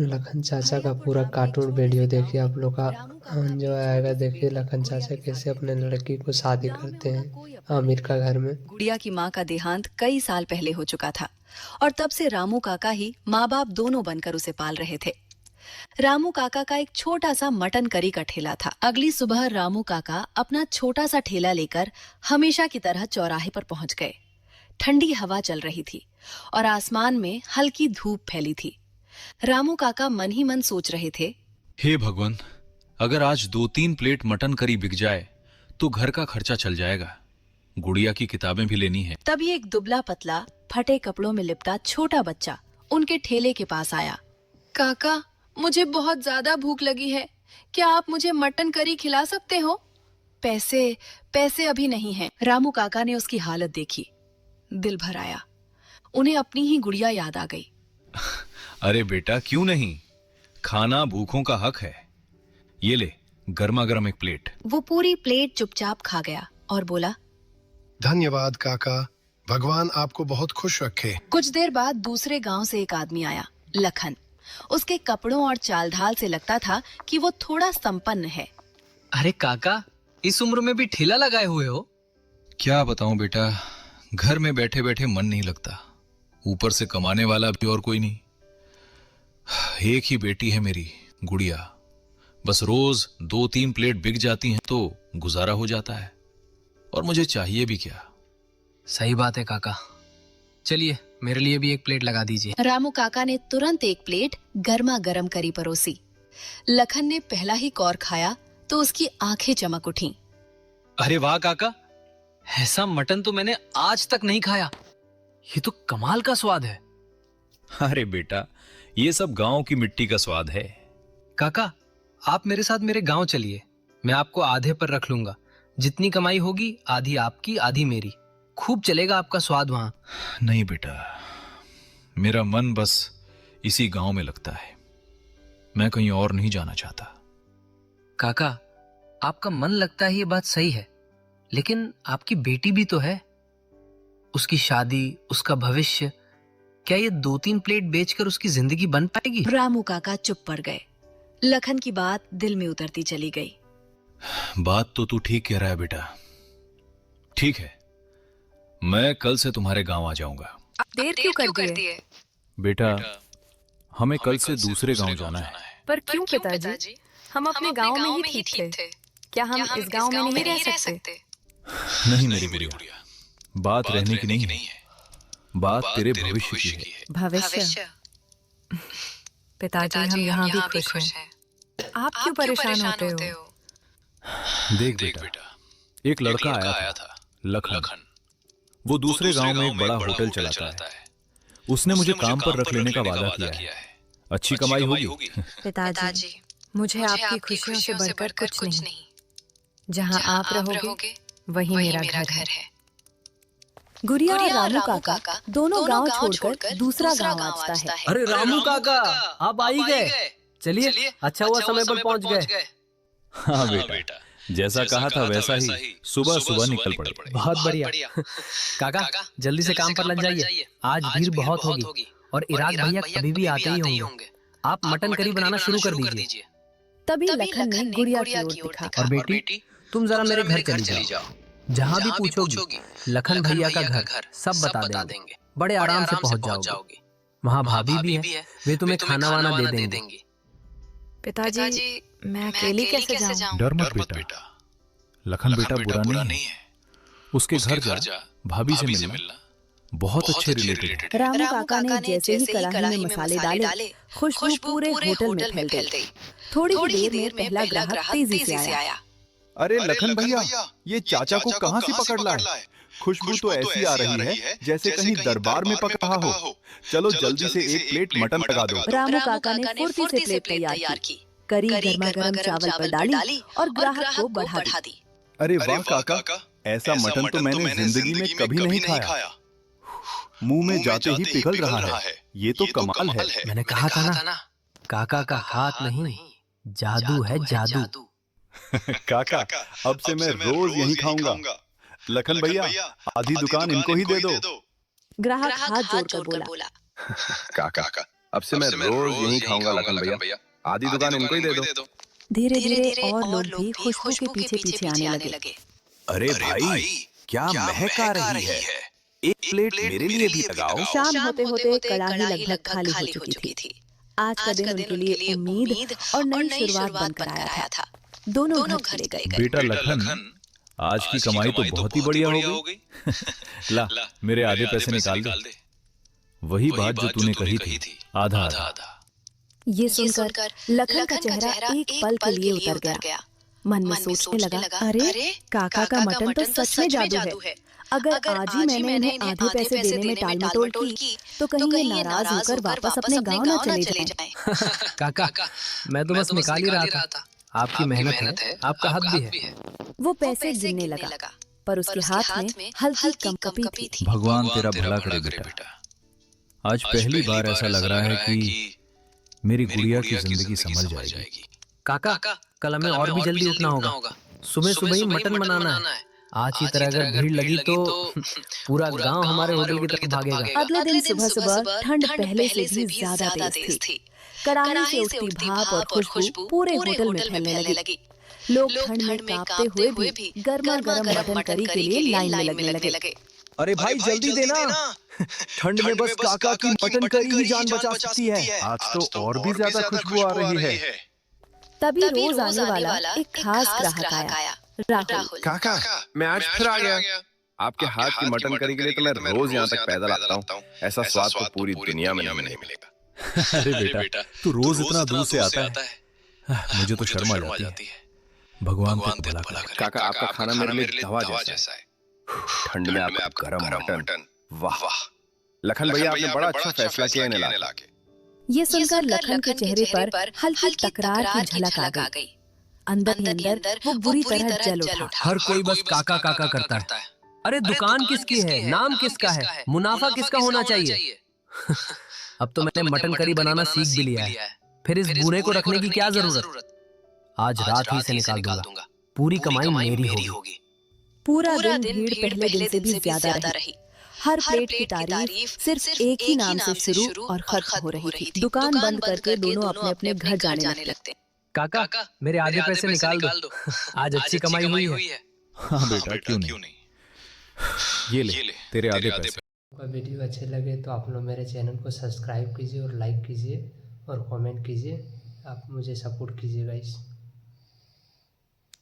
लखन चाचा का भैरवपुर पूरा नाम का एक कार्टून छोटे वीडियो से गांव देखिए, में आप लोग का रामू काका जो और आएगा। छोटी सी देखिए बेटी लखन गुड़िया चाचा के साथ कैसे अपने रहते थे। लड़की को शादी गांव में करते उनका कोई हैं अपना नहीं आमिर का था। घर में। गुड़िया की माँ का देहांत कई साल पहले हो चुका था और तब से रामू काका ही माँ बाप दोनों बनकर उसे पाल रहे थे। रामू काका का एक छोटा सा मटन करी का ठेला था। अगली सुबह रामू काका अपना छोटा सा ठेला लेकर हमेशा की तरह चौराहे पर पहुंच गए। ठंडी हवा चल रही थी और आसमान में हल्की धूप फैली थी। रामू काका मन ही मन सोच रहे थे, हे भगवान, अगर आज 2-3 प्लेट मटन करी बिक जाए तो घर का खर्चा चल जाएगा। गुड़िया की किताबें भी लेनी है। तभी एक दुबला पतला फटे कपड़ों में लिपटा छोटा बच्चा उनके ठेले के पास आया। काका, मुझे बहुत ज्यादा भूख लगी है, क्या आप मुझे मटन करी खिला सकते हो? पैसे पैसे अभी नहीं हैं। रामू काका ने उसकी हालत देखी, दिल भर आया। उन्हें अपनी ही गुड़िया याद आ गई। अरे बेटा, क्यों नहीं, खाना भूखों का हक है। ये ले, गर्मा गर्म एक प्लेट। वो पूरी प्लेट चुपचाप खा गया और बोला, धन्यवाद काका, भगवान आपको बहुत खुश रखे। कुछ देर बाद दूसरे गांव से एक आदमी आया, लखन। उसके कपड़ों और चाल ढाल से लगता था कि वो थोड़ा संपन्न है। अरे काका, इस उम्र में भी ठेला लगाए हुए हो? क्या बताऊं बेटा, घर में बैठे बैठे मन नहीं लगता, ऊपर से कमाने वाला भी और कोई नहीं। एक ही बेटी है मेरी, गुड़िया। बस रोज 2-3 प्लेट बिक जाती हैं तो गुजारा हो जाता है, और मुझे चाहिए भी क्या। सही बात है काका, चलिए मेरे लिए भी एक प्लेट लगा दीजिए। रामू काका ने तुरंत एक प्लेट गर्मा गर्म करी परोसी। लखन ने पहला ही कौर खाया तो उसकी आंखें चमक उठीं। अरे वाह काका, ऐसा मटन तो मैंने आज तक नहीं खाया। ये तो कमाल का स्वाद है। अरे बेटा, ये सब गांव की मिट्टी का स्वाद है। काका, आप मेरे साथ मेरे गांव चलिए, मैं आपको आधे पर रख लूंगा। जितनी कमाई होगी आधी आपकी आधी मेरी। खूब चलेगा आपका स्वाद वहां। नहीं बेटा, मेरा मन बस इसी गांव में लगता है, मैं कहीं और नहीं जाना चाहता। काका, आपका मन लगता है, ये बात सही है, लेकिन आपकी बेटी भी तो है। उसकी शादी, उसका भविष्य, क्या ये 2-3 प्लेट बेचकर उसकी जिंदगी बन पाएगी? रामू काका चुप पड़ गए। लखन की बात दिल में उतरती चली गई। बात तो तू ठीक कह रहा है बेटा। ठीक है, मैं कल से तुम्हारे गांव आ जाऊंगा। देर क्यों कर दिए? बेटा, हमें कल से दूसरे गांव जाना है। पर क्यों पिताजी? हम अपने गांव में ही ठीक थे। क्या हम इस गांव में नहीं रह सकते? नहीं मेरी गुड़िया, बात रहने की नहीं है, बात तेरे भविष्य की है। भविष्य? पिताजी, हम यहाँ भी खुश हैं। आप क्यों परेशान होते हो? देख बेटा, एक लड़का आया था, लखन। वो दूसरे गांव में एक बड़ा होटल चलाता है। उसने मुझे काम पर रख लेने का वादा किया है। अच्छी कमाई होगी। पिताजी, मुझे आपकी खुशियों से बढ़कर कुछ नहीं। जहाँ आप रहोगे वही मेरा घर है। गुड़िया और रामू काका दोनों गांव छोड़कर दूसरा गांव आंचता है। अरे रामू काका, आप आ ही गए। चलिए, अच्छा हुआ समय पर पहुंच गए। हाँ बेटा, जैसा कहा था वैसा ही सुबह सुबह निकल पड़े। बहुत बढ़िया। काका, जल्दी से काम पर लग जाइए, आज भीड़ बहुत होगी और इराक भैया कभी भी आते ही होंगे। आप मटन करी बनाना शुरू कर दीजिए। तभी लखन ने गुड़िया की ओर देखा। और बेटी, तुम जरा मेरे घर चली जाओ। जहाँ भी पूछोगी लखन भैया का घर सब बता देंगे। बड़े आराम से पहुंच जाओगे। वहाँ भाभी भी है, वे तुम्हें खाना वाना दे देंगे। पिताजी, मैं अकेली कैसे जाऊं? डर मत बेटा, लखन बेटा बुरा नहीं है। उसके घर जा, भाभी से मिलना, बहुत अच्छे रिलेटेड है। रामू काका ने जैसे ही कढ़ाई में मसाले डाले, खुशबू पूरे होटल में फैल गई। थोड़ी ही देर में पहला ग्राहक तेजी से आया। अरे लखन भैया, ये चाचा को कहाँ से पकड़ लाए? खुशबू तो ऐसी आ रही है जैसे कहीं दरबार में पक रहा हो। चलो जल्दी से एक प्लेट मटन लगा दो। रामू काका ने फुर्ती से प्लेट तैयार की, करी गर्मा गर्म चावल पर डाली और ग्राहक को बढ़ा दी। अरे वाह काका, ऐसा मटन तो मैंने जिंदगी में कभी नहीं खाया। मुंह में जाते ही पिघल रहा है। ये तो कमाल है। मैंने कहा था ना, काका का हाथ नहीं, जादू है जादू। काका, अब से मैं रोज यही खाऊंगा। लखन भैया, आधी दुकान इनको ही दे दो। ग्राहक हाथ जोड़कर बोला। काका, अब से मैं रोज यही खाऊंगा लखन भैया। आधी दुकान इनको ही दे दो। धीरे धीरे और लोग भी खुशबू के पीछे पीछे आने लगे। अरे भाई, क्या महक आ रही है। एक प्लेट मेरे लिए भी लगाओ। शाम होते होते कड़ाही लगभग खाली हो चुकी थी। आज का दिन उनके लिए उम्मीद और नई शुरुआत बनकर आया था। दोनों घर चले गए। बेटा लखन, आज की कमाई तो बहुत ही बढ़िया हो गई। ला मेरे आधे पैसे निकाल दे। वही बात जो तूने कही थी, आधा आधा। ये सुनकर लखन का चेहरा एक पल के लिए उतर गया। मन में सोचने लगा, अरे काका का मटन तो सच में जादू है। अगर आज ही मैंने इन्हें आधे पैसे देने में टालमटोल की तो कहीं ये नाराज होकर वापस अपने गांव न चले जाएं। काका, मैं तो बस निकाल ही रहा था। आपकी मेहनत है, आपका हक भी है। वो पैसे गिनने लगा, पर उसके हाथ में हल्की कंपकपी थी। भगवान तेरा भला करे बेटा। आज पहली बार ऐसा लग रहा है कि मेरी गुड़िया की जिंदगी संभल जाएगी। काका, कल हमें और भी जल्दी उठना होगा। सुबह सुबह ही मटन बनाना है। आज की तरह अगर भीड़ लगी तो पूरा गांव हमारे होटल की तरफ भागेगा। अगले दिन सुबह सुबह ठंड पहले से भी ज्यादा तेज थी। कड़ाही से उठती भाप और खुशबू पूरे होटल में फैलने लगी। लोग ठंड में कांपते हुए भी गर्मा गर्म मटन करी के लिए लाइन में लगने लगे। अरे भाई जल्दी देना, ठंड में बस काका की मटन करी ही जान बचा सकती है। आज तो और भी ज्यादा खुशबू आ रही है। तभी रोज आने वाला एक खास ग्राहक आया, राहुल। काका, मैं आज फिर आ गया। आपके हाथ की मटन करी के लिए तो मैं रोज यहाँ तक पैदल आता हूँ। ऐसा स्वाद तो पूरी दुनिया में नहीं मिलेगा। अरे बेटा, तू रोज इतना दूर से आता है, मुझे तो शर्म आ जाती है। भगवान तेरा भला करे। काका, आपका खाना मेरे लिए दवा जैसा है। ठंड में आपका गरम मटन, वाह। लखन भैया, आपने बड़ा अच्छा फैसला किया इन्हें लाके। ये सुनकर लखन के चेहरे पर हल्की तकरार की झलक आ गई। अंदर ही अंदर वो बुरी तरह जल उठा। हर कोई बस काका काका करता है। अरे दुकान किसकी है, नाम किसका है, मुनाफा किसका होना चाहिए। अब तो मैंने मटन करी बनाना सीख भी लिया है, फिर इस बूढ़े को रखने की क्या जरूरत। आज रात ही से निकाल दूंगा। पूरी कमाई मेरी होगी। पूरा दिन भीड़ पहले दिन से भी ज्यादा रही। हर प्लेट की तारीफ सिर्फ एक ही नाम से शुरू और खत्म हो रही थी। दुकान बंद करके दोनों अपने अपने घर जाने लगते। काका, मेरे आधे पैसे निकाल दो। आज अच्छी कमाई हुई है। हाँ बेटा, क्यों नहीं। ये ले तेरे आधे पैसे। आपका वीडियो अच्छे लगे तो आप लोग मेरे चैनल को सब्सक्राइब कीजिए और लाइक कीजिए और कमेंट कीजिए। आप मुझे सपोर्ट कीजिए गाइस।